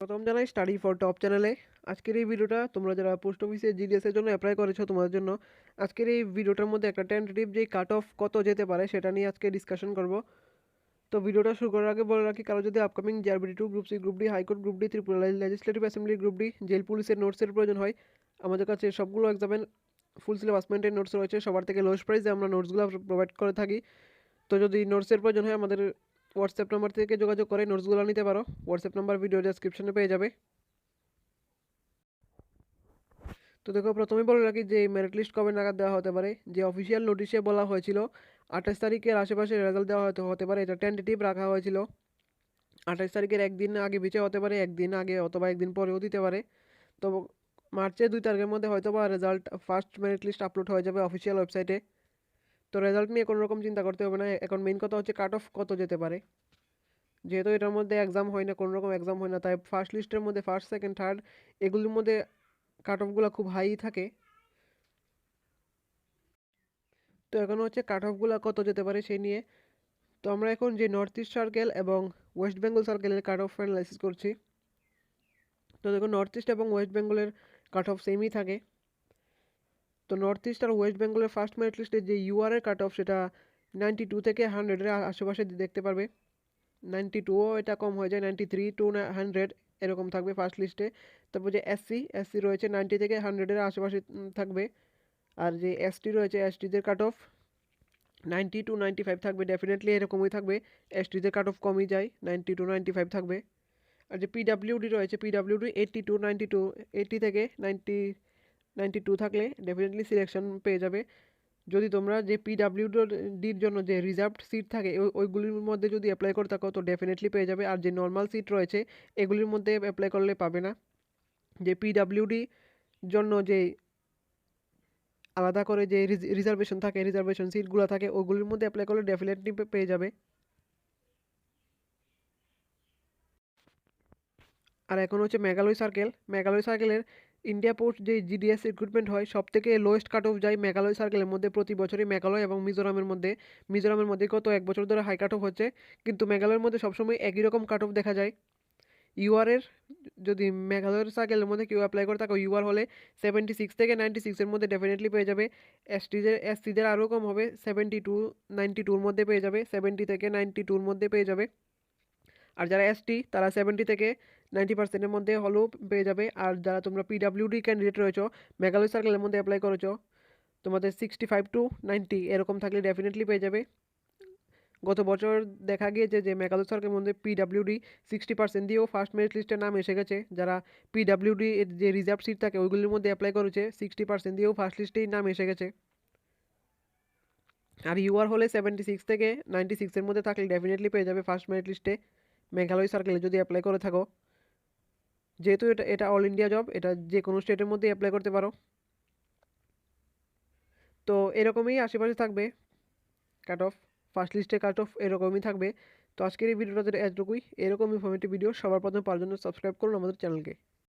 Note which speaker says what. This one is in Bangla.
Speaker 1: স্বাগতম জানাই স্টাডি ফর টপ চ্যানেলে। আজকের এই ভিডিওটা তোমরা যারা পোস্ট অফিসে জিডিএস এর জন্য অ্যাপ্লাই করেছো তোমাদের জন্য আজকের এই ভিডিওটার মধ্যে একটা টেন্টেটিভ যে কাট অফ কত যেতে পারে সেটা নিয়ে আজকে ডিসকাশন করব। তো ভিডিওটা শুরু করার আগে বলে রাখি, কারো যদি upcoming JRBT 2 group C group D high court group D Tripura legislative assembly group D jail পুলিশের নোটসের প্রয়োজন হয়, আমাদের কাছে সবগুলো এক্সামের ফুল সিলেবাস মেন্টেন নোটস রয়েছে। সবার থেকে লোয়েস্ট প্রাইসে আমরা নোটসগুলো প্রোভাইড করে থাকি। তো যদি নোটসের প্রয়োজন হয় আমাদের হোয়াটসঅ্যাপ নাম্বার থেকে যোগাযোগ করে নোটসগুলো নিতে পারো। হোয়াটসঅ্যাপ নাম্বার ভিডিও ডেসক্রিপশনে পেয়ে যাবে। তো দেখো, প্রথমে বলে রাখি যে মেরিট লিস্ট কবে নাগাদ দেওয়া হতে পারে। যে অফিসিয়াল নোটিশে বলা হয়েছিল 28 তারিখের আশেপাশে রেজাল্ট দেওয়া হতে পারে, এটা টেন্টেটিভ রাখা হয়েছিল। 28 তারিখের একদিন আগে পিছিয়ে হতে পারে, একদিন আগে অথবা একদিন পরেও দিতে পারে। তো মার্চের 2 তারিখের মধ্যে হয়তো বা result first merit list upload হয়ে যাবে অফিসিয়াল ওয়েবসাইটে। তো রেজাল্ট নিয়ে কোনো রকম চিন্তা করতে হবে না। এখন মেইন কথা হচ্ছে কাট অফ কত যেতে পারে। যেহেতু এটার মধ্যে এক্সাম হয় না, কোনো রকম এক্সাম হয় না, তাই ফার্স্ট লিস্টের মধ্যে ফার্স্ট সেকেন্ড থার্ড এগুলির মধ্যে কাট অফগুলো খুব হাই থাকে। তো এখন হচ্ছে কাট অফগুলো কত যেতে পারে সেই নিয়ে। তো আমরা এখন যে নর্থ ইস্ট সার্কেল এবং ওয়েস্ট বেঙ্গল সার্কেলের কাট অফ অ্যানালাইসিস করছি। তো দেখো, নর্থ ইস্ট এবং ওয়েস্ট বেঙ্গলের কাট অফ সেমই থাকে। তো নর্থ ইস্ট আর ওয়েস্ট বেঙ্গলের ফার্স্ট মেরিট লিস্টে যে ইউআরের কাট অফ সেটা 92 থেকে 100-এর আশেপাশে দেখতে পারবে। 92ও এটা কম হয়ে যায়, 93 টু 100 এরকম থাকবে ফার্স্ট লিস্টে। তারপর যে এসসি রয়েছে 90 থেকে 100-এর আশেপাশে থাকবে। আর যে এসটি রয়েছে, এসটিদের কাট অফ 90 টু 95 থাকবে, ডেফিনেটলি এরকমই থাকবে। এসটিদের কাট অফ কমই যায়, 90 টু 95 থাকবে। আর যে পিডাব্লিউডি রয়েছে, পিডাব্লিউডি 80 টু 92, 80 থেকে 92 থাকলে ডেফিনেটলি সিলেকশন পেয়ে যাবে। যদি তোমরা যে পিডাব্লিউডির জন্য যে রিজার্ভড সিট থাকে ওইগুলির মধ্যে যদি অ্যাপ্লাই করে থাকো তো ডেফিনেটলি পেয়ে যাবে। আর যে নর্মাল সিট রয়েছে এগুলির মধ্যে অ্যাপ্লাই করলে পাবে না। যে পিডাব্লিউডি জন্য যে আলাদা করে যে রিজার্ভেশন থাকে, রিজার্ভেশন সিটগুলো থাকে ওগুলির মধ্যে অ্যাপ্লাই করলে ডেফিনেটলি পেয়ে যাবে। আর এখন হচ্ছে মেঘালয় সার্কেল। মেঘালয় সার্কেলের ইন্ডিয়া পোস্ট যে জিডিএস রিক্রুটমেন্ট হয় সব থেকে লোয়েস্ট কাট অফ যায় মেঘালয় সার্কেলের মধ্যে প্রতি বছরই। মেঘালয় এবং মিজোরামের মধ্যে গত 1 বছর ধরে হাই কাট অফ হচ্ছে, কিন্তু মেঘালয়ের মধ্যে সবসময় একই রকম কাট অফ দেখা যায়। ইউআরের যদি মেঘালয়ের সার্কেলের মধ্যে কেউ অ্যাপ্লাই করে থাকে ইউআর হলে 76 থেকে 96-এর মধ্যে ডেফিনেটলি পেয়ে যাবে। এসটিদের আরও কম হবে, 72-92-র মধ্যে পেয়ে যাবে, 70 থেকে 92-র মধ্যে পেয়ে যাবে। আর যারা এসটি তারা 70 থেকে 90%-এর মধ্যে হলেও পেয়ে যাবে। আর যারা তোমরা পিডাব্লিউডি ক্যান্ডিডেট রয়েছো, মেঘালয় সার্কেলের মধ্যে অ্যাপ্লাই করেছো, তোমাদের 65 টু 90 এরকম থাকলে ডেফিনেটলি পেয়ে যাবে। গত বছর দেখা গিয়েছে যে মেঘালয় সরকারের মধ্যে পিডাব্লিউডি 60% দিয়েও ফার্স্ট মেরিট লিস্টের নাম এসে গেছে। যারা পিডাব্লিউডি এর যে রিজার্ভ সিট থাকে ওইগুলির মধ্যে অ্যাপ্লাই করেছে 60% দিয়েও ফার্স্ট লিস্টেই নাম এসে গেছে। আর ইউআর হলে 76 থেকে 96-এর মধ্যে থাকলে ডেফিনেটলি পেয়ে যাবে ফার্স্ট মেরিট লিস্টে মেঘালয় সার্কেলে যদি অ্যাপ্লাই করে থাকো। যেহেতু এটা এটা অল ইন্ডিয়া জব, এটা যে কোনো স্টেটের মধ্যে অ্যাপ্লাই করতে পারো। তো এরকমই আশেপাশে থাকবে কাট অফ, ফার্স্ট লিস্টে কাট অফ এরকমই থাকবে। তো আজকের এই ভিডিওটা এতটুকুই। এরকম ইনফরমেটিভ ভিডিও সবার প্রথমে পাওয়ার জন্য সাবস্ক্রাইব করুন আমাদের চ্যানেলকে।